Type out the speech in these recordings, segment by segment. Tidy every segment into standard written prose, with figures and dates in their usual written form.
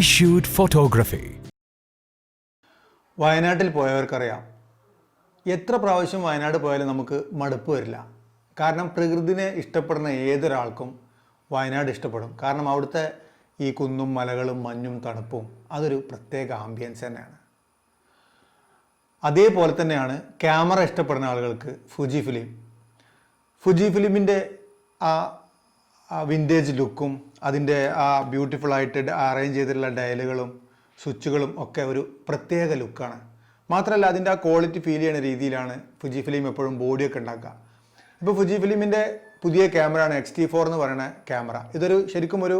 ishoot photography. വയനാട്ടിൽ പോയവർക്കറിയാം എത്ര പ്രാവശ്യം വയനാട് പോയാലും നമുക്ക് മടുപ്പ് വരില്ല. കാരണം പ്രകൃതിനെ ഇഷ്ടപ്പെടുന്ന ഏതൊരാൾക്കും വയനാട് ഇഷ്ടപ്പെടും. കാരണം അവിടുത്തെ ഈ കുന്നും മലകളും മഞ്ഞും തണുപ്പും അതൊരു പ്രത്യേക ആംബിയൻസ് തന്നെയാണ്. അതേപോലെ തന്നെയാണ് ക്യാമറ ഇഷ്ടപ്പെടുന്ന ആളുകൾക്ക് ഫുജി ഫിലിമിൻ്റെ ആ വിൻറ്റേജ് ലുക്കും അതിൻ്റെ ആ ബ്യൂട്ടിഫുൾ ആയിട്ട് അറേഞ്ച് ചെയ്തിട്ടുള്ള ഡയലുകളും സ്വിച്ചുകളും ഒക്കെ ഒരു പ്രത്യേക ലുക്കാണ്. മാത്രമല്ല അതിൻ്റെ ആ ക്വാളിറ്റി ഫീൽ ചെയ്യുന്ന രീതിയിലാണ് ഫുജിഫിലിം എപ്പോഴും ബോഡിയൊക്കെ ഉണ്ടാക്കുക. ഇപ്പോൾ ഫുജിഫിലിമിൻ്റെ പുതിയ ക്യാമറയാണ് X-T4 എന്ന് പറയുന്ന ക്യാമറ. ഇതൊരു ശരിക്കും ഒരു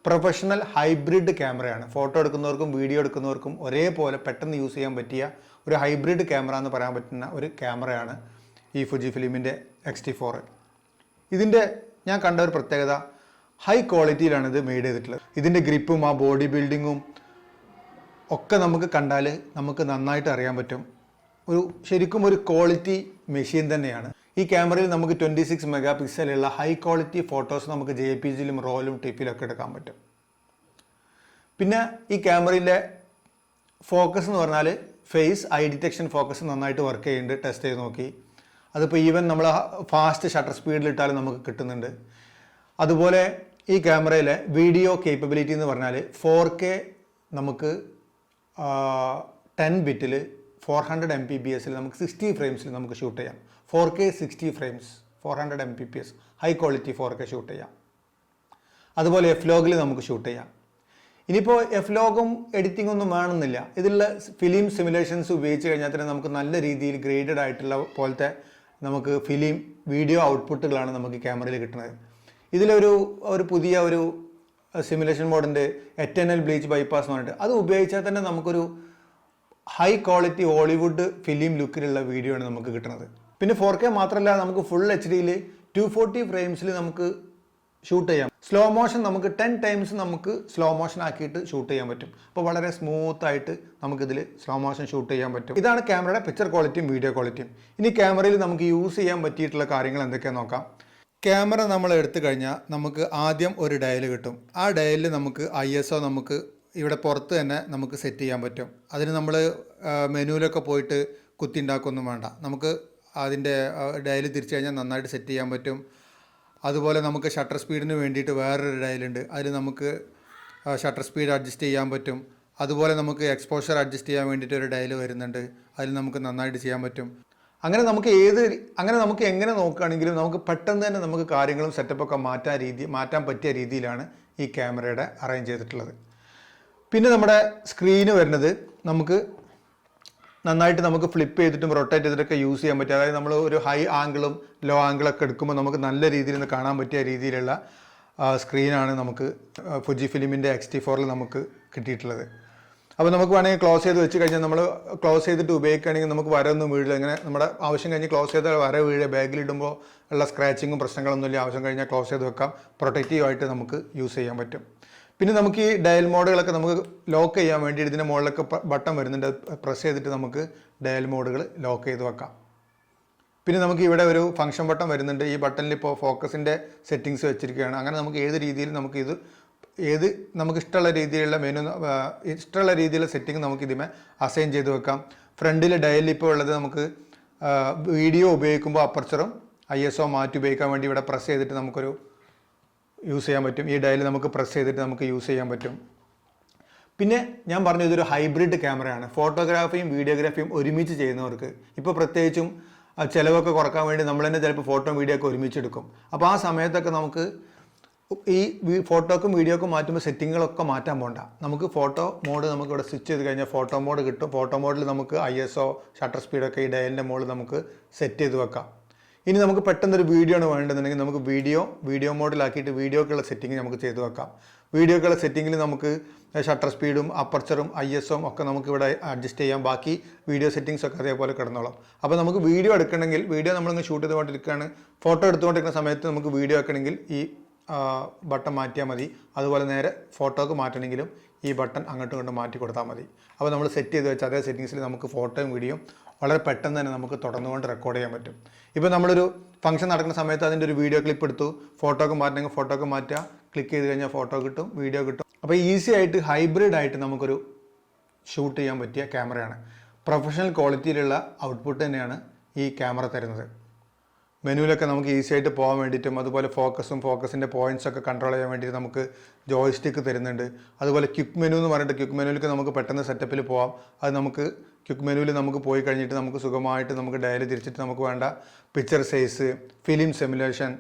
പ്രൊഫഷണൽ ഹൈബ്രിഡ് ക്യാമറയാണ്. ഫോട്ടോ എടുക്കുന്നവർക്കും വീഡിയോ എടുക്കുന്നവർക്കും ഒരേപോലെ പെട്ടെന്ന് യൂസ് ചെയ്യാൻ പറ്റിയ ഒരു ഹൈബ്രിഡ് ക്യാമറ എന്ന് പറയാൻ പറ്റുന്ന ഒരു ക്യാമറയാണ് ഈ ഫുജിഫിലിമിൻ്റെ X-T4. ഇതിൻ്റെ ഞാൻ കണ്ട ഒരു പ്രത്യേകത, ഹൈ ക്വാളിറ്റിയിലാണ് ഇത് മെയ്ഡ് ചെയ്തിട്ടുള്ളത്. ഇതിൻ്റെ ഗ്രിപ്പും ആ ബോഡി ബിൽഡിങ്ങും ഒക്കെ നമുക്ക് കണ്ടാൽ നമുക്ക് നന്നായിട്ട് അറിയാൻ പറ്റും. ശരിക്കും ഒരു ക്വാളിറ്റി മെഷീൻ തന്നെയാണ്. ഈ ക്യാമറയിൽ നമുക്ക് 26 മെഗാ പിക്സലുള്ള ഹൈ ക്വാളിറ്റി ഫോട്ടോസ് നമുക്ക് JPEGയിലും റോയിലും ടിപ്പിലും ഒക്കെ എടുക്കാൻ പറ്റും. പിന്നെ ഈ ക്യാമറയിലെ ഫോക്കസ് എന്ന് പറഞ്ഞാൽ ഫേസ് ഐ ഡിറ്റക്ഷൻ ഫോക്കസ് നന്നായിട്ട് വർക്ക് ചെയ്യുന്നുണ്ട്. ടെസ്റ്റ് ചെയ്ത് നോക്കി. അതിപ്പോൾ ഈവൻ നമ്മൾ ഫാസ്റ്റ് ഷട്ടർ സ്പീഡിലിട്ടാലും നമുക്ക് കിട്ടുന്നുണ്ട്. അതുപോലെ ഈ ക്യാമറയിലെ വീഡിയോ കേപ്പബിലിറ്റി എന്ന് പറഞ്ഞാൽ 4K നമുക്ക് 10 ബിറ്റിൽ 400 Mbps നമുക്ക് 60 ഫ്രെയിംസിൽ നമുക്ക് ഷൂട്ട് ചെയ്യാം. 4K 60 frames 400 Mbps high quality 4K shoot ചെയ്യാം. അതുപോലെ F-Logൽ നമുക്ക് ഷൂട്ട് ചെയ്യാം. ഇനിയിപ്പോൾ F-Logും എഡിറ്റിംഗ് ഒന്നും വേണമെന്നില്ല. ഇതിലുള്ള ഫിലിം സിമുലേഷൻസ് ഉപയോഗിച്ച് കഴിഞ്ഞാൽ തന്നെ നമുക്ക് നല്ല രീതിയിൽ ഗ്രേഡഡ് ആയിട്ടുള്ള പോലത്തെ നമുക്ക് വീഡിയോ ഔട്ട്പുട്ടുകളാണ് നമുക്ക് ക്യാമറയിൽ കിട്ടുന്നത്. ഇതിലൊരു പുതിയ ഒരു സിമുലേഷൻ മോഡിൻ്റെ എറ്റേണൽ ബ്ലീച്ച് ബൈപ്പാസ് എന്ന് പറഞ്ഞിട്ട് അത് ഉപയോഗിച്ചാൽ തന്നെ നമുക്കൊരു ഹൈ ക്വാളിറ്റി ഹോളിവുഡ് ഫിലിം ലുക്കിലുള്ള വീഡിയോ ആണ് നമുക്ക് കിട്ടുന്നത്. പിന്നെ 4K മാത്രമല്ല, നമുക്ക് ഫുൾ HDയിൽ 240 ഫ്രെയിംസിൽ നമുക്ക് ഷൂട്ട് ചെയ്യാം. സ്ലോ മോഷൻ നമുക്ക് 10 ടൈംസ് നമുക്ക് സ്ലോ മോഷൻ ആക്കിയിട്ട് ഷൂട്ട് ചെയ്യാൻ പറ്റും. അപ്പോൾ വളരെ സ്മൂത്ത് ആയിട്ട് നമുക്കിതിൽ സ്ലോ മോഷൻ ഷൂട്ട് ചെയ്യാൻ പറ്റും. ഇതാണ് ക്യാമറയുടെ പിക്ചർ ക്വാളിറ്റിയും വീഡിയോ ക്വാളിറ്റിയും. ഇനി ക്യാമറയിൽ നമുക്ക് യൂസ് ചെയ്യാൻ പറ്റിയിട്ടുള്ള കാര്യങ്ങൾ എന്തൊക്കെയാണെന്ന് നോക്കാം. ക്യാമറ നമ്മൾ എടുത്തു കഴിഞ്ഞാൽ നമുക്ക് ആദ്യം ഒരു ഡയൽ കിട്ടും. ആ ഡയലിൽ നമുക്ക് ISO നമുക്ക് ഇവിടെ പുറത്ത് തന്നെ നമുക്ക് സെറ്റ് ചെയ്യാൻ പറ്റും. അതിന് നമ്മൾ മെനുവിലൊക്കെ പോയിട്ട് കുത്തി ഉണ്ടാക്കൊന്നും വേണ്ട. നമുക്ക് അതിൻ്റെ ഡയൽ തിരിച്ചു കഴിഞ്ഞാൽ നന്നായിട്ട് സെറ്റ് ചെയ്യാൻ പറ്റും. അതുപോലെ നമുക്ക് ഷട്ടർ സ്പീഡിന് വേണ്ടിയിട്ട് വേറൊരു ഡയലുണ്ട്. അതിൽ നമുക്ക് ഷട്ടർ സ്പീഡ് അഡ്ജസ്റ്റ് ചെയ്യാൻ പറ്റും. അതുപോലെ നമുക്ക് എക്സ്പോഷർ അഡ്ജസ്റ്റ് ചെയ്യാൻ വേണ്ടിയിട്ട് ഒരു ഡയൽ വരുന്നുണ്ട്. അതിൽ നമുക്ക് നന്നായിട്ട് ചെയ്യാൻ പറ്റും. അങ്ങനെ നമുക്ക് എങ്ങനെ നോക്കുകയാണെങ്കിലും നമുക്ക് പെട്ടെന്ന് തന്നെ നമുക്ക് കാര്യങ്ങളും സെറ്റപ്പൊക്കെ മാറ്റാൻ പറ്റിയ രീതിയിലാണ് ഈ ക്യാമറയുടെ അറേഞ്ച് ചെയ്തിട്ടുള്ളത്. പിന്നെ നമ്മുടെ സ്ക്രീന് വരുന്നത് നമുക്ക് നന്നായിട്ട് നമുക്ക് ഫ്ലിപ്പ് ചെയ്തിട്ടും റൊട്ടേറ്റ് ചെയ്തിട്ടൊക്കെ യൂസ് ചെയ്യാൻ പറ്റും. അതായത് നമ്മൾ ഒരു ഹൈ ആംഗിളും ലോ ആംഗിളൊക്കെ എടുക്കുമ്പോൾ നമുക്ക് നല്ല രീതിയിൽ നിന്ന് കാണാൻ പറ്റിയ രീതിയിലുള്ള സ്ക്രീനാണ് നമുക്ക് ഫുജിഫിലിമിൻ്റെ X-T4 നമുക്ക് കിട്ടിയിട്ടുള്ളത്. അപ്പോൾ നമുക്ക് വേണമെങ്കിൽ ക്ലോസ് ചെയ്ത് വെച്ച് കഴിഞ്ഞാൽ നമ്മൾ ക്ലോസ് ചെയ്തിട്ട് ഉപയോഗിക്കുകയാണെങ്കിൽ നമുക്ക് വരൊന്നും വീഴില്ല. ഇങ്ങനെ നമ്മുടെ ആവശ്യം കഴിഞ്ഞ് ക്ലോസ് ചെയ്താൽ വര വീഴുക, ബാഗിലിടുമ്പോൾ ഉള്ള സ്ക്രാച്ചിങ്ങും പ്രശ്നങ്ങളൊന്നുമില്ല. ആവശ്യം കഴിഞ്ഞാൽ ക്ലോസ് ചെയ്ത് വെക്കാം. പ്രൊട്ടക്റ്റീവായിട്ട് നമുക്ക് യൂസ് ചെയ്യാൻ പറ്റും. പിന്നെ നമുക്ക് ഈ ഡയൽ മോഡുകളൊക്കെ നമുക്ക് ലോക്ക് ചെയ്യാൻ വേണ്ടി ഇതിൻ്റെ മുകളിലൊക്കെ ബട്ടൺ വരുന്നുണ്ട്. പ്രസ് ചെയ്തിട്ട് നമുക്ക് ഡയൽ മോഡുകൾ ലോക്ക് ചെയ്ത് വെക്കാം. പിന്നെ നമുക്ക് ഇവിടെ ഒരു ഫംഗ്ഷൻ ബട്ടൺ വരുന്നുണ്ട്. ഈ ബട്ടണിൽ ഇപ്പോൾ ഫോക്കസിൻ്റെ സെറ്റിങ്സ് വെച്ചിരിക്കുകയാണ്. അങ്ങനെ നമുക്ക് ഏത് രീതിയിൽ നമുക്ക് ഇഷ്ടമുള്ള രീതിയിലുള്ള ഇഷ്ടമുള്ള രീതിയിലുള്ള സെറ്റിംഗ് നമുക്ക് ഇതിമേ അസൈൻ ചെയ്ത് വെക്കാം. ഫ്രണ്ടിൽ ഡയലിൽ ഇപ്പോൾ ഉള്ളത് നമുക്ക് വീഡിയോ ഉപയോഗിക്കുമ്പോൾ അപ്പർച്ചറും ISO മാറ്റി ഉപയോഗിക്കാൻ വേണ്ടി ഇവിടെ പ്രസ് ചെയ്തിട്ട് നമുക്കൊരു യൂസ് ചെയ്യാൻ പറ്റും. ഈ ഡയൽ നമുക്ക് പ്രസ് ചെയ്തിട്ട് നമുക്ക് യൂസ് ചെയ്യാൻ പറ്റും. പിന്നെ ഞാൻ പറഞ്ഞു ഇതൊരു ഹൈബ്രിഡ് ക്യാമറയാണ്. ഫോട്ടോഗ്രാഫിയും വീഡിയോഗ്രാഫിയും ഒരുമിച്ച് ചെയ്യുന്നവർക്ക് ഇപ്പോൾ പ്രത്യേകിച്ചും ചിലവൊക്കെ കുറക്കാൻ വേണ്ടി നമ്മൾ തന്നെ ചിലപ്പോൾ ഫോട്ടോ വീഡിയോ ഒക്കെ ഒരുമിച്ചെടുക്കും. അപ്പോൾ ആ സമയത്തൊക്കെ നമുക്ക് ഈ ഫോട്ടോക്കും വീഡിയോക്കും മാറ്റുമ്പോൾ സെറ്റിങ്ങുകളൊക്കെ മാറ്റാൻ പോകണ്ട. നമുക്ക് ഫോട്ടോ മോഡ് നമുക്ക് ഇവിടെ സ്വിച്ച് ചെയ്ത് കഴിഞ്ഞാൽ ഫോട്ടോ മോഡ് കിട്ടും. ഫോട്ടോ മോഡിൽ നമുക്ക് ISO ഷട്ടർ സ്പീഡൊക്കെ ഈ ഡയലിൻ്റെ മോഡിൽ നമുക്ക് സെറ്റ് ചെയ്ത് വെക്കാം. ഇനി നമുക്ക് പെട്ടെന്നൊരു വീഡിയോ ആണ് വേണ്ടതെന്നുണ്ടെങ്കിൽ നമുക്ക് വീഡിയോ മോഡിലാക്കിയിട്ട് വീഡിയോക്കുള്ള സെറ്റിംഗ് നമുക്ക് ചെയ്ത് വെക്കാം. വീഡിയോക്കുള്ള സെറ്റിങ്ങിൽ നമുക്ക് ഷട്ടർ സ്പീഡും അപ്പർച്ചറും ISOയും ഒക്കെ നമുക്ക് ഇവിടെ അഡ്ജസ്റ്റ് ചെയ്യാം. ബാക്കി വീഡിയോ സെറ്റിങ്സ് ഒക്കെ അതേപോലെ കിടന്നോളാം. അപ്പോൾ നമുക്ക് വീഡിയോ എടുക്കണമെങ്കിൽ വീഡിയോ നമ്മളിങ്ങനെ ഷൂട്ട് ചെയ്തുകൊണ്ടിരിക്കുകയാണ്, ഫോട്ടോ എടുത്തുകൊണ്ടിരിക്കുന്ന സമയത്ത് നമുക്ക് വീഡിയോ വെക്കണമെങ്കിൽ ഈ ബട്ടൺ മാറ്റിയാൽ മതി. അതുപോലെ നേരെ ഫോട്ടോക്ക് മാറ്റണമെങ്കിലും ഈ ബട്ടൺ അങ്ങോട്ടും ഇങ്ങോട്ടും മാറ്റി കൊടുത്താൽ മതി. അപ്പോൾ നമ്മൾ സെറ്റ് ചെയ്ത് വെച്ച അതേ സെറ്റിങ്സിൽ നമുക്ക് ഫോട്ടോയും വീഡിയോയും വളരെ പെട്ടെന്ന് തന്നെ നമുക്ക് തുടർന്നുകൊണ്ട് റെക്കോർഡ് ചെയ്യാൻ പറ്റും. ഇപ്പോൾ നമ്മളൊരു ഫംഗ്ഷൻ നടക്കുന്ന സമയത്ത് അതിൻ്റെ ഒരു വീഡിയോ ക്ലിപ്പ് എടുത്തു, ഫോട്ടോക്ക് മാറ്റണമെങ്കിൽ ഫോട്ടോക്ക് മാറ്റുക, ക്ലിക്ക് ചെയ്ത് കഴിഞ്ഞാൽ ഫോട്ടോ കിട്ടും, വീഡിയോ കിട്ടും. അപ്പോൾ ഈസി ആയിട്ട് ഹൈബ്രിഡ് ആയിട്ട് നമുക്കൊരു ഷൂട്ട് ചെയ്യാൻ പറ്റിയ ക്യാമറയാണ്. പ്രൊഫഷണൽ ക്വാളിറ്റിയിലുള്ള ഔട്ട്പുട്ട് തന്നെയാണ് ഈ ക്യാമറ തരുന്നത്. മെനുവിലൊക്കെ നമുക്ക് ഈസി ആയിട്ട് പോകാൻ വേണ്ടിയിട്ടും അതുപോലെ ഫോക്കസിൻ്റെ പോയിൻറ്റ്സൊക്കെ കൺട്രോൾ ചെയ്യാൻ വേണ്ടിയിട്ട് നമുക്ക് ജോയ്സ്റ്റിക്ക് തരുന്നുണ്ട്. അതുപോലെ ക്വിക്ക് മെനു എന്ന് പറഞ്ഞിട്ട് ക്വിക്ക് മെനുവിലേക്ക് നമുക്ക് പെട്ടെന്ന് സെറ്റപ്പിൽ പോകാം. അത് നമുക്ക് ക്വിക്ക് മെനുവിൽ നമുക്ക് പോയി കഴിഞ്ഞിട്ട് നമുക്ക് സുഖമായിട്ട് നമുക്ക് ഡയൽ തിരിച്ചിട്ട് നമുക്ക് വേണ്ട പിക്ചർ സൈസ്, ഫിലിം സിമുലേഷൻ,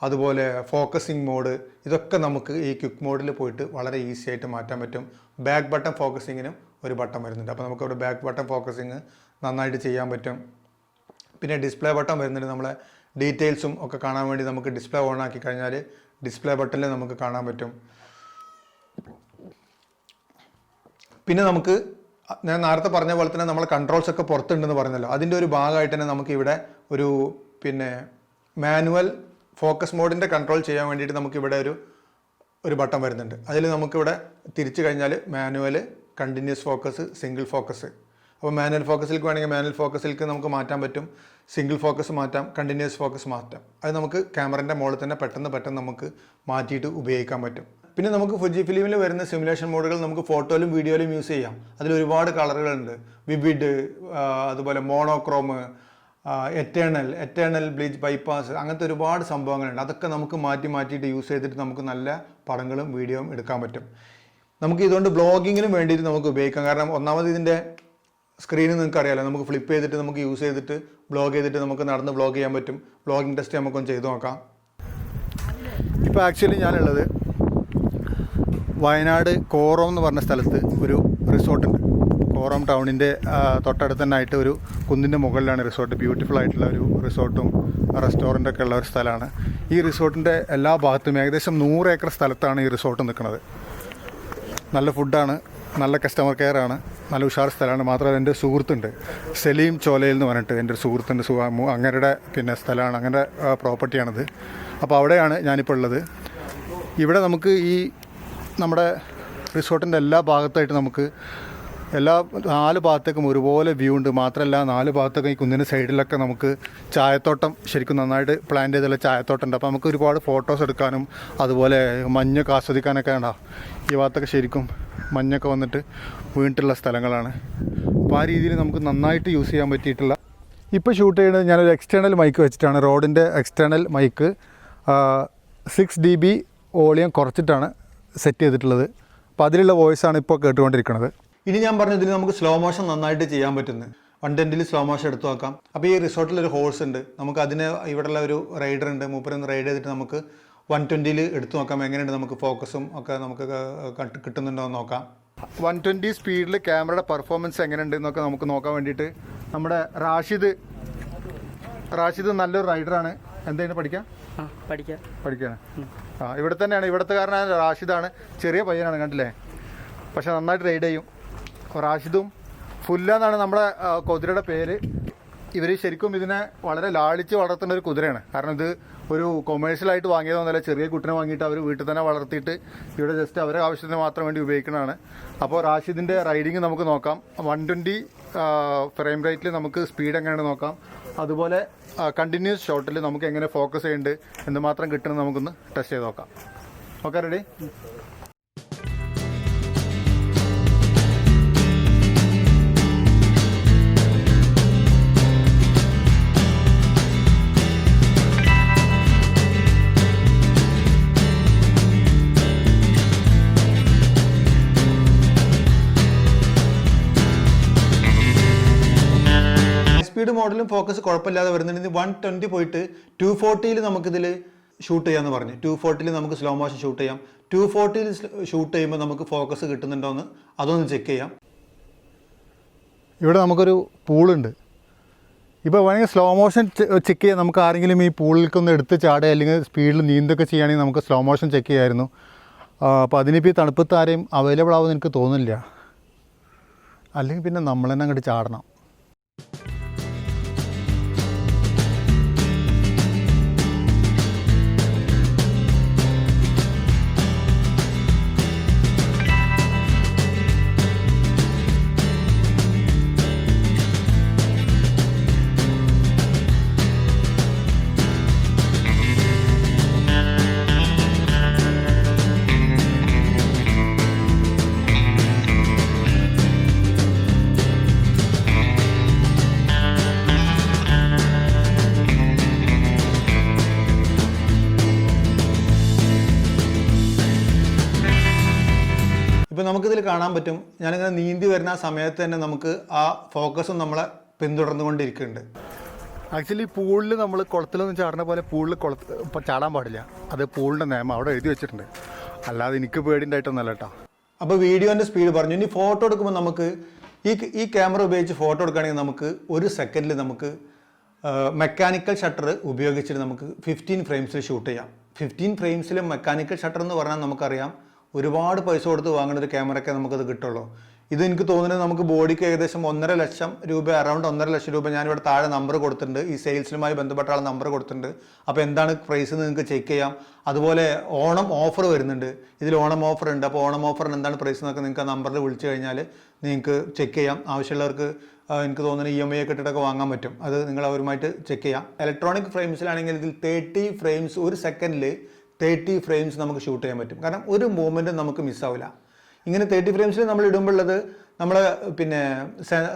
അതുപോലെ ഫോക്കസിങ് മോഡ്, ഇതൊക്കെ നമുക്ക് ഈ ക്വിക്ക് മോഡിൽ പോയിട്ട് വളരെ ഈസി ആയിട്ട് മാറ്റാൻ പറ്റും. ബാക്ക് ബട്ടൺ ഫോക്കസിങ്ങിനും ഒരു ബട്ടൺ വരുന്നുണ്ട്. അപ്പോൾ നമുക്കവിടെ ബാക്ക് ബട്ടൺ ഫോക്കസിങ് നന്നായിട്ട് ചെയ്യാൻ പറ്റും. പിന്നെ ഡിസ്പ്ലേ ബട്ടൺ വരുന്നുണ്ട്. നമ്മളെ ഡീറ്റെയിൽസും ഒക്കെ കാണാൻ വേണ്ടി നമുക്ക് ഡിസ്പ്ലേ ഓൺ ആക്കി കഴിഞ്ഞാൽ ഡിസ്പ്ലേ ബട്ടണിൽ നമുക്ക് കാണാൻ പറ്റും. പിന്നെ നമുക്ക് ഞാൻ നേരത്തെ പറഞ്ഞ പോലെ തന്നെ നമ്മളെ കൺട്രോൾസ് ഒക്കെ പുറത്തുണ്ടെന്ന് പറഞ്ഞല്ലോ, അതിൻ്റെ ഒരു ഭാഗമായിട്ട് തന്നെ നമുക്ക് ഇവിടെ ഒരു മാനുവൽ ഫോക്കസ് മോഡിൻ്റെ കൺട്രോൾ ചെയ്യാൻ വേണ്ടിയിട്ട് നമുക്കിവിടെ ഒരു ബട്ടൺ വരുന്നുണ്ട്. അതിൽ നമുക്കിവിടെ തിരിച്ചു കഴിഞ്ഞാൽ manual, continuous focus, single focus. അപ്പോൾ മാനുവൽ ഫോക്കസിലേക്ക് വേണമെങ്കിൽ മാനുവൽ ഫോക്കസിലേക്ക് നമുക്ക് മാറ്റാൻ പറ്റും, സിംഗിൾ ഫോക്കസ് മാറ്റാം, കണ്ടിന്യൂസ് ഫോക്കസ് മാറ്റാം. അത് നമുക്ക് ക്യാമറൻ്റെ മുകളിൽ തന്നെ പെട്ടെന്ന് നമുക്ക് മാറ്റിയിട്ട് ഉപയോഗിക്കാൻ പറ്റും. പിന്നെ നമുക്ക് ഫുജി ഫിലിമിൽ വരുന്ന സിമുലേഷൻ മോഡുകൾ നമുക്ക് ഫോട്ടോയിലും വീഡിയോയിലും യൂസ് ചെയ്യാം. അതിൽ ഒരുപാട് കളറുകളുണ്ട്. വിവിഡ്, അതുപോലെ മോണോക്രോം, എറ്റേണൽ ബ്ലീച്ച്, ബൈപ്പാസ്, അങ്ങനത്തെ ഒരുപാട് സംഭവങ്ങളുണ്ട്. അതൊക്കെ നമുക്ക് മാറ്റിയിട്ട് യൂസ് ചെയ്തിട്ട് നമുക്ക് നല്ല പടങ്ങളും വീഡിയോയും എടുക്കാൻ പറ്റും. നമുക്ക് ഇതുകൊണ്ട് ബ്ലോഗിങ്ങിനും വേണ്ടിയിട്ട് നമുക്ക് ഉപയോഗിക്കാം. കാരണം ഒന്നാമത് ഇതിൻ്റെ സ്ക്രീനിൽ നിങ്ങൾക്ക് അറിയാമല്ലോ, നമുക്ക് ഫ്ലിപ്പ് ചെയ്തിട്ട് നമുക്ക് യൂസ് ചെയ്തിട്ട് ബ്ലോഗ് ചെയ്തിട്ട് നമുക്ക് നടന്ന് ബ്ലോഗ് ചെയ്യാൻ പറ്റും. ബ്ലോഗിങ് ടെസ്റ്റ് നമുക്കൊന്ന് ചെയ്ത് നോക്കാം. ഇപ്പോൾ ആക്ച്വലി ഞാനുള്ളത് വയനാട് കോറോം എന്ന് പറഞ്ഞ സ്ഥലത്ത് ഒരു റിസോർട്ടുണ്ട്. കോറോം ടൗണിൻ്റെ തൊട്ടടുത്ത് തന്നെ ആയിട്ട് ഒരു കുന്നിൻ്റെ മുകളിലാണ് റിസോർട്ട്. ബ്യൂട്ടിഫുൾ ആയിട്ടുള്ള ഒരു റിസോർട്ടും റെസ്റ്റോറൻറ്റൊക്കെ ഉള്ള ഒരു സ്ഥലമാണ്. ഈ റിസോർട്ടിൻ്റെ എല്ലാ ഭാഗത്തും ഏകദേശം 100 ഏക്കർ സ്ഥലത്താണ് ഈ റിസോർട്ട് നിൽക്കുന്നത്. നല്ല ഫുഡാണ്, നല്ല കസ്റ്റമർ കെയർ ആണ്, നല്ല ഉഷാർ സ്ഥലമാണ്. മാത്രമല്ല എൻ്റെ സുഹൃത്തുണ്ട് സലീം ചോലയിൽ എന്ന് പറഞ്ഞിട്ട്, എൻ്റെ ഒരു സുഹൃത്തിൻ്റെ അങ്ങരുടെ സ്ഥലമാണ്, അങ്ങനെ പ്രോപ്പർട്ടിയാണിത്. അപ്പോൾ അവിടെയാണ് ഞാനിപ്പോൾ ഉള്ളത്. ഇവിടെ നമുക്ക് ഈ നമ്മുടെ റിസോർട്ടിൻ്റെ എല്ലാ ഭാഗത്തായിട്ട് നമുക്ക് എല്ലാ 4 ഭാഗത്തേക്കും ഒരുപോലെ വ്യൂ ഉണ്ട്. മാത്രമല്ല 4 ഭാഗത്തേക്കും ഈ കുന്നിൻ്റെ സൈഡിലൊക്കെ നമുക്ക് ചായത്തോട്ടം ശരിക്കും നന്നായിട്ട് പ്ലാൻ ചെയ്തുള്ള ചായത്തോട്ടം ഉണ്ട്. അപ്പോൾ നമുക്ക് ഒരുപാട് ഫോട്ടോസ് എടുക്കാനും അതുപോലെ മഞ്ഞൊക്കെ ആസ്വദിക്കാനൊക്കെ ഉണ്ടാവും. ഈ ഭാഗത്തൊക്കെ ശരിക്കും മഞ്ഞൊക്കെ വന്നിട്ട് വീണിട്ടുള്ള സ്ഥലങ്ങളാണ്. അപ്പോൾ ആ രീതിയിൽ നമുക്ക് നന്നായിട്ട് യൂസ് ചെയ്യാൻ പറ്റിയിട്ടുള്ള. ഇപ്പോൾ ഷൂട്ട് ചെയ്യുന്നത് ഞാനൊരു എക്സ്റ്റേണൽ മൈക്ക് വെച്ചിട്ടാണ്. റോഡിൻ്റെ എക്സ്റ്റേണൽ മൈക്ക് 6 dB വോളിയം കുറച്ചിട്ടാണ് സെറ്റ് ചെയ്തിട്ടുള്ളത്. അപ്പോൾ അതിലുള്ള വോയിസാണ് ഇപ്പോൾ കേട്ടുകൊണ്ടിരിക്കുന്നത്. ഇനി ഞാൻ പറഞ്ഞതിൽ നമുക്ക് സ്ലോ മോഷൻ നന്നായിട്ട് ചെയ്യാൻ പറ്റുന്നത്. 110 സ്ലോ മോഷൻ എടുത്തു നോക്കാം. അപ്പോൾ ഈ റിസോർട്ടിൽ ഒരു ഹോഴ്സ് ഉണ്ട്. നമുക്ക് അതിന് ഇവിടെയുള്ള ഒരു റൈഡർ ഉണ്ട്. മൂപ്പരൊന്ന് റൈഡ് ചെയ്തിട്ട് നമുക്ക് 120 എടുത്തു നോക്കാം. എങ്ങനെയുണ്ട് നമുക്ക് ഫോക്കസും ഒക്കെ നമുക്ക് കിട്ടുന്നുണ്ടോ എന്ന് നോക്കാം. 120 സ്പീഡിൽ ക്യാമറയുടെ പെർഫോമൻസ് എങ്ങനെയുണ്ട് എന്നൊക്കെ നമുക്ക് നോക്കാൻ വേണ്ടിയിട്ട് നമ്മുടെ റാഷിദ് നല്ലൊരു റൈഡറാണ്. എന്താണ് പഠിക്കുകയാണ്. ഇവിടെ തന്നെയാണ്, ഇവിടുത്തെക്കാരനായ റാഷിദാണ്. ചെറിയ പയ്യനാണ്, കണ്ടില്ലേ, പക്ഷെ നന്നായിട്ട് റൈഡ് ചെയ്യും. റാഷിദും ഫുല്ല എന്നാണ് നമ്മുടെ കുതിരയുടെ പേര്. ഇവർ ശരിക്കും ഇതിനെ വളരെ ലാളിച്ച് വളർത്തുന്ന ഒരു കുതിരയാണ്. കാരണം ഇത് ഒരു കൊമേഴ്ഷ്യലായിട്ട് വാങ്ങിയതൊന്നുമല്ല, ചെറിയ കുട്ടിനെ വാങ്ങിയിട്ട് അവർ വീട്ടിൽ തന്നെ വളർത്തിയിട്ട് ഇവിടെ ജസ്റ്റ് അവരുടെ ആവശ്യത്തിന് മാത്രം വേണ്ടി ഉപയോഗിക്കുന്നതാണ്. അപ്പോൾ റാഷിദിൻ്റെ റൈഡിങ് നമുക്ക് നോക്കാം. 120 ഫ്രെയിം റേറ്റിൽ നമുക്ക് സ്പീഡ് എങ്ങനെയാണ് നോക്കാം. അതുപോലെ കണ്ടിന്യൂസ് ഷോട്ടിൽ നമുക്ക് എങ്ങനെ ഫോക്കസ് ചെയ്യുന്നുണ്ട്, എന്തുമാത്രം കിട്ടുന്നത് നമുക്കൊന്ന് ടെസ്റ്റ് ചെയ്ത് നോക്കാം. Okay, ready? സ്പീഡ് മോഡലും ഫോക്കസ് കുഴപ്പമില്ലാതെ വരുന്നുണ്ട്. 120 പോയിട്ട് 240 നമുക്കിതിൽ ഷൂട്ട് ചെയ്യാമെന്ന് പറഞ്ഞു. 240 നമുക്ക് സ്ലോ മോഷൻ ഷൂട്ട് ചെയ്യാം. 240 ഷൂട്ട് ചെയ്യുമ്പോൾ നമുക്ക് ഫോക്കസ് കിട്ടുന്നുണ്ടോ എന്ന് അതൊന്ന് ചെക്ക് ചെയ്യാം. ഇവിടെ നമുക്കൊരു പൂളുണ്ട്. ഇപ്പോൾ വേണമെങ്കിൽ സ്ലോ മോഷൻ ചെക്ക് ചെയ്യാം. നമുക്ക് ആരെങ്കിലും ഈ പൂളിലേക്കൊന്ന് എടുത്ത് ചാടുക അല്ലെങ്കിൽ സ്പീഡിൽ നീന്തൊക്കെ ചെയ്യുകയാണെങ്കിൽ നമുക്ക് സ്ലോ മോഷൻ ചെക്ക് ചെയ്യാമായിരുന്നു. അപ്പോൾ അതിനിപ്പോൾ ഈ തണുപ്പത്ത് ആരെയും അവൈലബിൾ ആവുമെന്ന് എനിക്ക് തോന്നുന്നില്ല. അല്ലെങ്കിൽ പിന്നെ നമ്മൾ തന്നെ അങ്ങോട്ട് ചാടണം. നമുക്കിതിൽ കാണാൻ പറ്റും, ഞാനിങ്ങനെ നീന്തി വരുന്ന ആ സമയത്ത് തന്നെ നമുക്ക് ആ ഫോക്കസും നമ്മളെ പിന്തുടർന്നുകൊണ്ടിരിക്കുന്നുണ്ട്. ആക്ച്വലി പൂളിൽ നമ്മൾ കുളത്തിലൊന്നും ചാടുന്ന പോലെ പൂളിൽ ചാടാൻ പാടില്ല. അത് പൂളിൻ്റെ നിയമം അവിടെ എഴുതി വെച്ചിട്ടുണ്ട്. അല്ലാതെ എനിക്ക് പേടിയുണ്ടായിട്ടൊന്നല്ല കേട്ടോ. അപ്പോൾ വീഡിയോൻ്റെ സ്പീഡ് പറഞ്ഞു. ഇനി ഫോട്ടോ എടുക്കുമ്പോൾ നമുക്ക് ഈ ക്യാമറ ഉപയോഗിച്ച് ഫോട്ടോ എടുക്കുകയാണെങ്കിൽ നമുക്ക് 1 സെക്കൻഡിൽ നമുക്ക് മെക്കാനിക്കൽ ഷട്ടർ ഉപയോഗിച്ചിട്ട് നമുക്ക് 15 ഫ്രെയിംസിൽ ഷൂട്ട് ചെയ്യാം. 15 ഫ്രെയിംസിൽ മെക്കാനിക്കൽ ഷട്ടർ എന്ന് പറഞ്ഞാൽ നമുക്കറിയാം ഒരുപാട് പൈസ കൊടുത്ത് വാങ്ങുന്ന ഒരു ക്യാമറയ്ക്ക് നമുക്കത് കിട്ടുള്ളൂ. ഇത് എനിക്ക് തോന്നുന്നത് നമുക്ക് ബോഡിക്ക് ഏകദേശം 1.5 ലക്ഷം രൂപ, അറൗണ്ട് 1.5 ലക്ഷം രൂപ ഞാനിവിടെ താഴെ നമ്പർ കൊടുത്തിട്ടുണ്ട്. ഈ സെയിൽസുമായി ബന്ധപ്പെട്ട ആൾ നമ്പർ കൊടുത്തിട്ടുണ്ട്. അപ്പോൾ എന്താണ് പ്രൈസ് നിങ്ങൾക്ക് ചെക്ക് ചെയ്യാം. അതുപോലെ ഓണം ഓഫർ വരുന്നുണ്ട്, ഇതിൽ ഓണം ഓഫർ ഉണ്ട്. അപ്പോൾ ഓണം ഓഫറിന് എന്താണ് പ്രൈസ് എന്നൊക്കെ നിങ്ങൾക്ക് ആ നമ്പറിൽ വിളിച്ചു കഴിഞ്ഞാൽ നിങ്ങൾക്ക് ചെക്ക് ചെയ്യാം. ആവശ്യമുള്ളവർക്ക് എനിക്ക് തോന്നുന്നു EMI ഒക്കെ ഇട്ടിട്ടൊക്കെ വാങ്ങാൻ പറ്റും. അത് നിങ്ങൾ അവരുമായിട്ട് ചെക്ക് ചെയ്യാം. ഇലക്ട്രോണിക് ഫ്രെയിംസിലാണെങ്കിൽ ഇതിൽ 30 ഫ്രെയിംസ് 1 സെക്കൻഡിൽ 30 ഫ്രെയിംസ് നമുക്ക് ഷൂട്ട് ചെയ്യാൻ പറ്റും. കാരണം ഒരു മൂവ്മെൻറ്റും നമുക്ക് മിസ്സാവില്ല. ഇങ്ങനെ 30 ഫ്രെയിംസിൽ നമ്മൾ ഇടുമ്പോഴുള്ളത്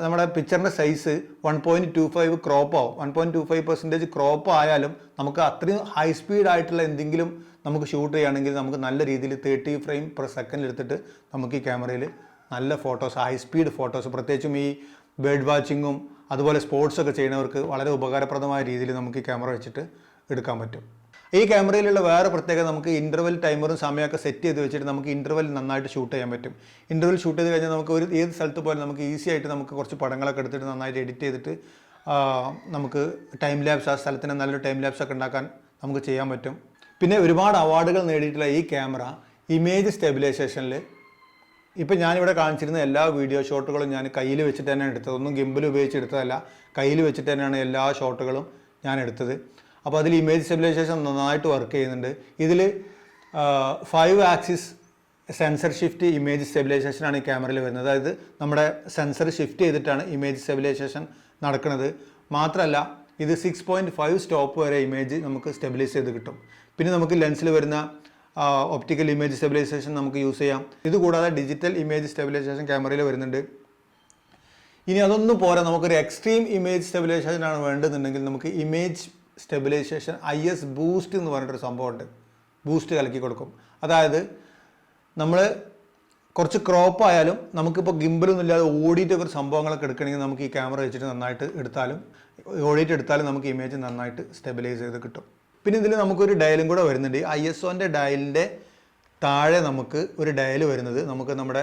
നമ്മുടെ പിക്ചറിൻ്റെ സൈസ് 1.25 ക്രോപ്പ് ആവും. 1.25% ക്രോപ്പ് ആയാലും നമുക്ക് അത്രയും ഹൈ സ്പീഡ് ആയിട്ടുള്ള എന്തെങ്കിലും നമുക്ക് ഷൂട്ട് ചെയ്യുകയാണെങ്കിൽ നമുക്ക് നല്ല രീതിയിൽ 30 ഫ്രെയിം പെർ സെക്കൻഡ് എടുത്തിട്ട് നമുക്ക് ഈ ക്യാമറയിൽ നല്ല ഫോട്ടോസ്, ഹൈ സ്പീഡ് ഫോട്ടോസ്, പ്രത്യേകിച്ചും ഈ ബേർഡ് വാച്ചിങ്ങും അതുപോലെ സ്പോർട്സൊക്കെ ചെയ്യുന്നവർക്ക് വളരെ ഉപകാരപ്രദമായ രീതിയിൽ നമുക്ക് ഈ ക്യാമറ വെച്ചിട്ട് എടുക്കാൻ പറ്റും. ഈ ക്യാമറയിലുള്ള വേറെ പ്രത്യേകത നമുക്ക് ഇൻ്റർവെൽ ടൈമറും സമയമൊക്കെ സെറ്റ് ചെയ്ത് വെച്ചിട്ട് നമുക്ക് ഇൻ്റർവെൽ നന്നായിട്ട് ഷൂട്ട് ചെയ്യാൻ പറ്റും. ഇൻ്റർവെൽ ഷൂട്ട് ചെയ്ത് കഴിഞ്ഞാൽ നമുക്ക് ഏത് സ്ഥലത്ത് പോയാലും നമുക്ക് ഈസി ആയിട്ട് നമുക്ക് കുറച്ച് പടങ്ങളൊക്കെ എടുത്തിട്ട് നന്നായിട്ട് എഡിറ്റ് ചെയ്തിട്ട് നമുക്ക് ടൈം ലാപ്സ്, ആ സ്ഥലത്തിന് നല്ലൊരു ടൈം ലാപ്സ് ഒക്കെ ഉണ്ടാക്കാൻ നമുക്ക് ചെയ്യാൻ പറ്റും. പിന്നെ ഒരുപാട് അവാർഡുകൾ നേടിയിട്ടുള്ള ഈ ക്യാമറ ഇമേജ് സ്റ്റെബിലൈസേഷനിൽ ഇപ്പം ഞാനിവിടെ കാണിച്ചിരുന്ന എല്ലാ വീഡിയോ ഷോട്ടുകളും ഞാൻ കയ്യിൽ വെച്ചിട്ട് തന്നെയാണ് എടുത്തത്. ഒന്നും ഗിംബൽ ഉപയോഗിച്ച് എടുത്തതല്ല, കയ്യിൽ വെച്ചിട്ട് തന്നെയാണ് എല്ലാ ഷോട്ടുകളും ഞാൻ എടുത്തത്. അപ്പോൾ അതിൽ ഇമേജ് സ്റ്റെബിലൈസേഷൻ നന്നായിട്ട് വർക്ക് ചെയ്യുന്നുണ്ട്. ഇതിൽ 5 ആക്സിസ് സെൻസർ ഷിഫ്റ്റ് ഇമേജ് സ്റ്റെബിലൈസേഷനാണ് ഈ ക്യാമറയിൽ വരുന്നത്. അതായത് നമ്മുടെ സെൻസർ ഷിഫ്റ്റ് ചെയ്തിട്ടാണ് ഇമേജ് സ്റ്റെബിലൈസേഷൻ നടക്കുന്നത്. മാത്രമല്ല ഇത് 6.5 സ്റ്റോപ്പ് വരെ ഇമേജ് നമുക്ക് സ്റ്റെബിലൈസ് ചെയ്ത് കിട്ടും. പിന്നെ നമുക്ക് ലെൻസിൽ വരുന്ന ഒപ്റ്റിക്കൽ ഇമേജ് സ്റ്റെബിലൈസേഷൻ നമുക്ക് യൂസ് ചെയ്യാം. ഇതുകൂടാതെ ഡിജിറ്റൽ ഇമേജ് സ്റ്റെബിലൈസേഷൻ ക്യാമറയിൽ വരുന്നുണ്ട്. ഇനി അതൊന്നും പോരാ, നമുക്കൊരു എക്സ്ട്രീം ഇമേജ് സ്റ്റെബിലൈസേഷനാണ് വേണ്ടതെന്നുണ്ടെങ്കിൽ നമുക്ക് ഇമേജ് സ്റ്റെബിലൈസേഷൻ IS ബൂസ്റ്റ് എന്ന് പറഞ്ഞിട്ടൊരു സംഭവമുണ്ട്. ബൂസ്റ്റ് കലക്കി കൊടുക്കും. അതായത് നമ്മൾ കുറച്ച് ക്രോപ്പ് ആയാലും നമുക്കിപ്പോൾ ഗിംബലൊന്നും ഇല്ലാതെ ഓടിയിട്ടൊക്കെ ഒരു സംഭവങ്ങളൊക്കെ എടുക്കണമെങ്കിൽ നമുക്ക് ഈ ക്യാമറ വെച്ചിട്ട് നന്നായിട്ട് ഓടിയിട്ട് എടുത്താലും നമുക്ക് ഇമേജ് നന്നായിട്ട് സ്റ്റെബിലൈസ് ചെയ്ത് കിട്ടും. പിന്നെ ഇതിൽ നമുക്കൊരു ഡയലും കൂടെ വരുന്നുണ്ട്. ISOൻ്റെ ഡയലിൻ്റെ താഴെ നമുക്ക് ഒരു ഡയൽ വരുന്നത് നമുക്ക് നമ്മുടെ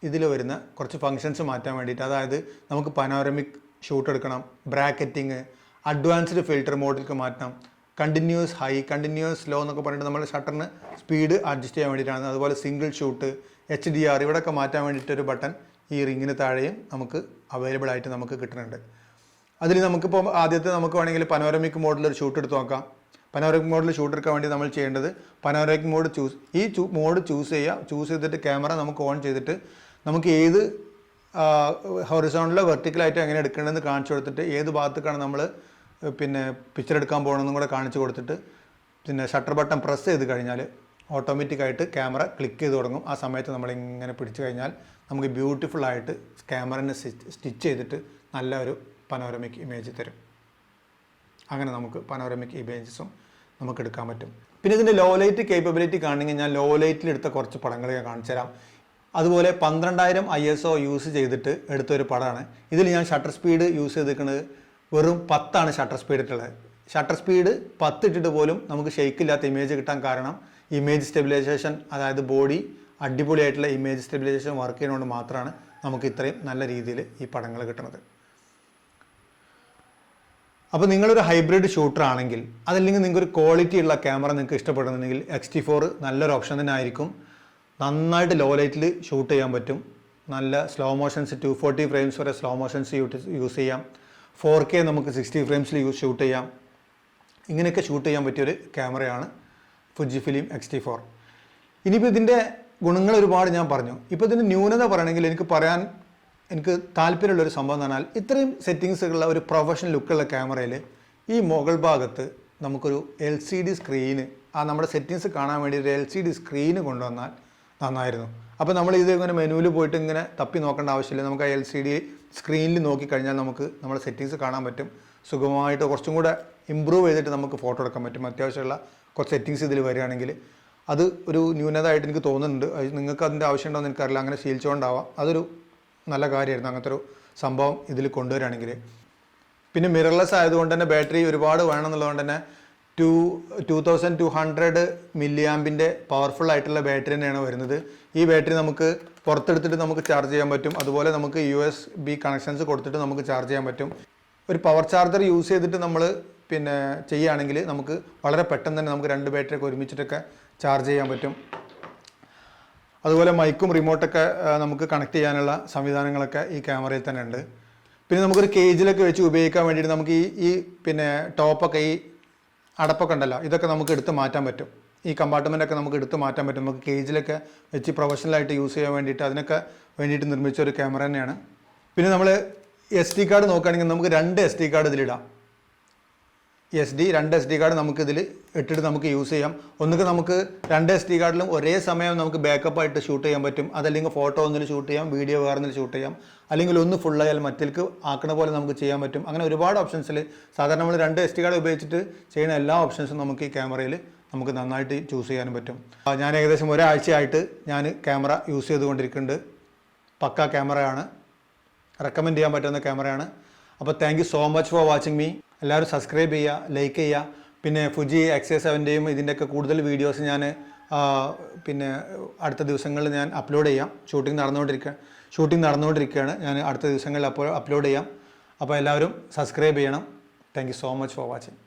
ഇതിൽ വരുന്ന കുറച്ച് ഫങ്ഷൻസ് മാറ്റാൻ വേണ്ടിയിട്ട്. അതായത് നമുക്ക് പനോരമിക് ഷൂട്ട് എടുക്കണം, ബ്രാക്കറ്റിങ്, അഡ്വാൻസ്ഡ് ഫിൽറ്റർ മോഡിലേക്ക് മാറ്റണം, കണ്ടിന്യൂസ് ഹൈ, കണ്ടിന്യൂസ് ലോ എന്നൊക്കെ പറഞ്ഞിട്ട് നമ്മൾ ഷട്ടറിന് സ്പീഡ് അഡ്ജസ്റ്റ് ചെയ്യാൻ വേണ്ടിയിട്ടാണ്. അതുപോലെ സിംഗിൾ ഷൂട്ട്, HDR ഇവിടെയൊക്കെ മാറ്റാൻ വേണ്ടിയിട്ടൊരു ബട്ടൺ ഈ റിങ്ങിന് താഴെയും നമുക്ക് അവൈലബിൾ ആയിട്ട് നമുക്ക് കിട്ടുന്നുണ്ട്. അതിൽ നമുക്കിപ്പോൾ ആദ്യത്തെ നമുക്ക് വേണമെങ്കിൽ പനോരമിക് മോഡിൽ ഒരു ഷൂട്ട് എടുത്ത് നോക്കാം. പനോരമിക് മോഡിൽ ഷൂട്ട് എടുക്കാൻ വേണ്ടി നമ്മൾ ചെയ്യേണ്ടത് പനോരമിക് മോഡ് മോഡ് ചൂസ് ചെയ്തിട്ട് ക്യാമറ നമുക്ക് ഓൺ ചെയ്തിട്ട് നമുക്ക് ഏത് ഹൊറിസോണ്ടലോ വെർട്ടിക്കലായിട്ടോ എങ്ങനെ എടുക്കേണ്ടതെന്ന് കാണിച്ചു കൊടുത്തിട്ട് ഏത് ഭാഗത്തേക്കാണ് നമ്മൾ പിക്ചർ എടുക്കാൻ പോകണമെന്നും കൂടെ കാണിച്ചു കൊടുത്തിട്ട് ഷട്ടർ ബട്ടൺ പ്രസ് ചെയ്ത് കഴിഞ്ഞാൽ ഓട്ടോമാറ്റിക്കായിട്ട് ക്യാമറ ക്ലിക്ക് ചെയ്ത് തുടങ്ങും. ആ സമയത്ത് നമ്മളിങ്ങനെ പിടിച്ചു കഴിഞ്ഞാൽ നമുക്ക് ബ്യൂട്ടിഫുള്ളായിട്ട് ക്യാമറനെ സ്റ്റിച്ച് ചെയ്തിട്ട് നല്ല ഒരു പനോരമിക് ഇമേജ് തരും. അങ്ങനെ നമുക്ക് പനോരമിക് ഇമേജസും നമുക്ക് എടുക്കാൻ പറ്റും. പിന്നെ ഇതിൻ്റെ ലോ ലൈറ്റ് കേപ്പബിലിറ്റി കാണണമെങ്കിൽ ഞാൻ ലോ ലൈറ്റിൽ എടുത്ത കുറച്ച് പടങ്ങൾ ഞാൻ കാണിച്ചു തരാം. അതുപോലെ 12000 ISO യൂസ് ചെയ്തിട്ട് എടുത്തൊരു പടമാണ്. ഇതിൽ ഞാൻ ഷട്ടർ സ്പീഡ് യൂസ് ചെയ്തിരിക്കുന്നത് വെറും 10 ഷട്ടർ സ്പീഡ് ഇട്ടുള്ളത്. ഷട്ടർ സ്പീഡ് 10 ഇട്ടിട്ട് പോലും നമുക്ക് ഷെയ്ക്കില്ലാത്ത ഇമേജ് കിട്ടാൻ കാരണം ഇമേജ് സ്റ്റെബിലൈസേഷൻ, അതായത് ബോഡി അടിപൊളിയായിട്ടുള്ള ഇമേജ് സ്റ്റെബിലൈസേഷൻ വർക്ക് ചെയ്യുന്നതുകൊണ്ട് മാത്രമാണ് നമുക്ക് ഇത്രയും നല്ല രീതിയിൽ ഈ പടങ്ങൾ കിട്ടുന്നത്. അപ്പോൾ നിങ്ങളൊരു ഹൈബ്രിഡ് ഷൂട്ടർ ആണെങ്കിൽ, അതല്ലെങ്കിൽ നിങ്ങൾക്കൊരു ക്വാളിറ്റി ഉള്ള ക്യാമറ നിങ്ങൾക്ക് ഇഷ്ടപ്പെടുന്നുണ്ടെങ്കിൽ X-T4 നല്ലൊരു ഓപ്ഷൻ തന്നെ ആയിരിക്കും. നന്നായിട്ട് ലോ ലൈറ്റിൽ ഷൂട്ട് ചെയ്യാൻ പറ്റും. നല്ല സ്ലോ മോഷൻസ് 240 ഫ്രെയിംസ് വരെ സ്ലോ മോഷൻസ് യൂസ് ചെയ്യാം. 4K നമുക്ക് 60 ഫ്രെയിംസിൽ ഷൂട്ട് ചെയ്യാം. ഇങ്ങനെയൊക്കെ ഷൂട്ട് ചെയ്യാൻ പറ്റിയൊരു ക്യാമറയാണ് Fujifilm X-T4. ഇനിയിപ്പോൾ ഇതിൻ്റെ ഗുണങ്ങൾ ഒരുപാട് ഞാൻ പറഞ്ഞു. ഇപ്പോൾ ഇതിൻ്റെ ന്യൂനത പറയണമെങ്കിൽ എനിക്ക് താല്പര്യമുള്ളൊരു സംഭവം എന്ന് പറഞ്ഞാൽ ഇത്രയും സെറ്റിങ്സുകളുള്ള ഒരു പ്രൊഫഷണൽ ലുക്കുള്ള ക്യാമറയിൽ ഈ മുകൾ ഭാഗത്ത് നമുക്കൊരു LCD സ്ക്രീന്, ആ നമ്മുടെ സെറ്റിങ്സ് കാണാൻ വേണ്ടി ഒരു LCD സ്ക്രീന് കൊണ്ടുവന്നാൽ നന്നായിരുന്നു. അപ്പോൾ നമ്മൾ ഇത് ഇങ്ങനെ മെനുവിൽ പോയിട്ട് ഇങ്ങനെ തപ്പി നോക്കേണ്ട ആവശ്യമില്ല. നമുക്ക് ആ LCD സ്ക്രീനിൽ നോക്കിക്കഴിഞ്ഞാൽ നമുക്ക് നമ്മുടെ സെറ്റിങ്സ് കാണാൻ പറ്റും. സുഗമമായിട്ട് കുറച്ചും കൂടെ ഇമ്പ്രൂവ് ചെയ്തിട്ട് നമുക്ക് ഫോട്ടോ എടുക്കാൻ പറ്റും. അത്യാവശ്യമുള്ള കുറച്ച് സെറ്റിങ്സ് ഇതിൽ വരികയാണെങ്കിൽ അത് ഒരു ന്യൂനതയായിട്ട് എനിക്ക് തോന്നുന്നുണ്ട്. നിങ്ങൾക്ക് അതിൻ്റെ ആവശ്യമുണ്ടോ എന്ന് എനിക്കറിയില്ല, അങ്ങനെ ശീലിച്ചുകൊണ്ടാവാം. അതൊരു നല്ല കാര്യമായിരുന്നു അങ്ങനത്തെ ഒരു സംഭവം ഇതിൽ കൊണ്ടുവരികയാണെങ്കിൽ. പിന്നെ മിറർലെസ് ആയതുകൊണ്ട് തന്നെ ബാറ്ററി ഒരുപാട് വേണമെന്നുള്ളതുകൊണ്ട് തന്നെ 2200 മില്ലി ആമ്പിൻ്റെ പവർഫുൾ ആയിട്ടുള്ള ബാറ്ററി തന്നെയാണ് വരുന്നത്. ഈ ബാറ്ററി നമുക്ക് പുറത്തെടുത്തിട്ട് നമുക്ക് ചാർജ് ചെയ്യാൻ പറ്റും. അതുപോലെ നമുക്ക് USB കണക്ഷൻസ് കൊടുത്തിട്ട് നമുക്ക് ചാർജ് ചെയ്യാൻ പറ്റും. ഒരു പവർ ചാർജർ യൂസ് ചെയ്തിട്ട് നമ്മൾ പിന്നെ ചെയ്യുകയാണെങ്കിൽ നമുക്ക് വളരെ പെട്ടെന്ന് തന്നെ നമുക്ക് 2 ബാറ്ററി ഒക്കെ ഒരുമിച്ചിട്ടൊക്കെ ചാർജ് ചെയ്യാൻ പറ്റും. അതുപോലെ മൈക്കും റിമോട്ടൊക്കെ നമുക്ക് കണക്ട് ചെയ്യാനുള്ള സംവിധാനങ്ങളൊക്കെ ഈ ക്യാമറയിൽ തന്നെ ഉണ്ട്. പിന്നെ നമുക്കൊരു കേജിലൊക്കെ വെച്ച് ഉപയോഗിക്കാൻ വേണ്ടിയിട്ട് നമുക്ക് ഈ പിന്നെ ടോപ്പൊക്കെ ഈ അടപ്പൊക്കെ ഉണ്ടല്ലോ, ഇതൊക്കെ നമുക്ക് എടുത്ത് മാറ്റാൻ പറ്റും. ഈ കമ്പാർട്ട്മെൻറ്റൊക്കെ നമുക്ക് എടുത്ത് മാറ്റാൻ പറ്റും. നമുക്ക് കേജിലൊക്കെ വെച്ച് പ്രൊഫഷണലായിട്ട് യൂസ് ചെയ്യാൻ വേണ്ടിയിട്ട് അതിനൊക്കെ വേണ്ടിയിട്ട് നിർമ്മിച്ച ഒരു ക്യാമറ തന്നെയാണ്. പിന്നെ നമ്മൾ SD കാർഡ് നോക്കുകയാണെങ്കിൽ നമുക്ക് 2 SD കാർഡ് ഇതിലിടാം. 2 SD കാർഡ് നമുക്ക് ഇതിൽ ഇട്ടിട്ട് നമുക്ക് യൂസ് ചെയ്യാം. ഒന്നുകിൽ നമുക്ക് 2 SD കാർഡിലും ഒരേ സമയം നമുക്ക് ബാക്കപ്പ് ആയിട്ട് ഷൂട്ട് ചെയ്യാൻ പറ്റും. അതല്ലെങ്കിൽ ഫോട്ടോ ഒന്നിൽ ഷൂട്ട് ചെയ്യാം, വീഡിയോ വേറൊന്നിൽ ഷൂട്ട് ചെയ്യാം. അല്ലെങ്കിൽ ഒന്ന് ഫുള്ളായാൽ മറ്റേക്ക് ആക്കണ പോലെ നമുക്ക് ചെയ്യാൻ പറ്റും. അങ്ങനെ ഒരുപാട് ഓപ്ഷൻസിൽ സാധാരണ നമ്മൾ 2 SD കാർഡ് ഉപയോഗിച്ചിട്ട് ചെയ്യുന്ന എല്ലാ ഓപ്ഷൻസും നമുക്ക് ഈ ക്യാമറയിൽ നമുക്ക് നന്നായിട്ട് ചൂസ് ചെയ്യാനും പറ്റും. ഞാൻ ഏകദേശം ഒരാഴ്ചയായിട്ട് ഞാൻ ക്യാമറ യൂസ് ചെയ്തുകൊണ്ടിരിക്കുന്നുണ്ട്. പക്കാ ക്യാമറയാണ്, റെക്കമെൻഡ് ചെയ്യാൻ പറ്റുന്ന ക്യാമറയാണ്. അപ്പോൾ thank you so much for watching me. എല്ലാവരും സബ്സ്ക്രൈബ് ചെയ്യുക, ലൈക്ക് ചെയ്യുക. പിന്നെ ഫുജി X-A7ൻ്റെയും ഇതിൻ്റെയൊക്കെ കൂടുതൽ വീഡിയോസ് ഞാൻ പിന്നെ അടുത്ത ദിവസങ്ങളിൽ ഞാൻ അപ്ലോഡ് ചെയ്യാം. ഷൂട്ടിംഗ് നടന്നുകൊണ്ടിരിക്കുകയാണ്. ഞാൻ അടുത്ത ദിവസങ്ങളിൽ അപ്ലോഡ് ചെയ്യാം. അപ്പോൾ എല്ലാവരും സബ്സ്ക്രൈബ് ചെയ്യണം. Thank you so much for watching.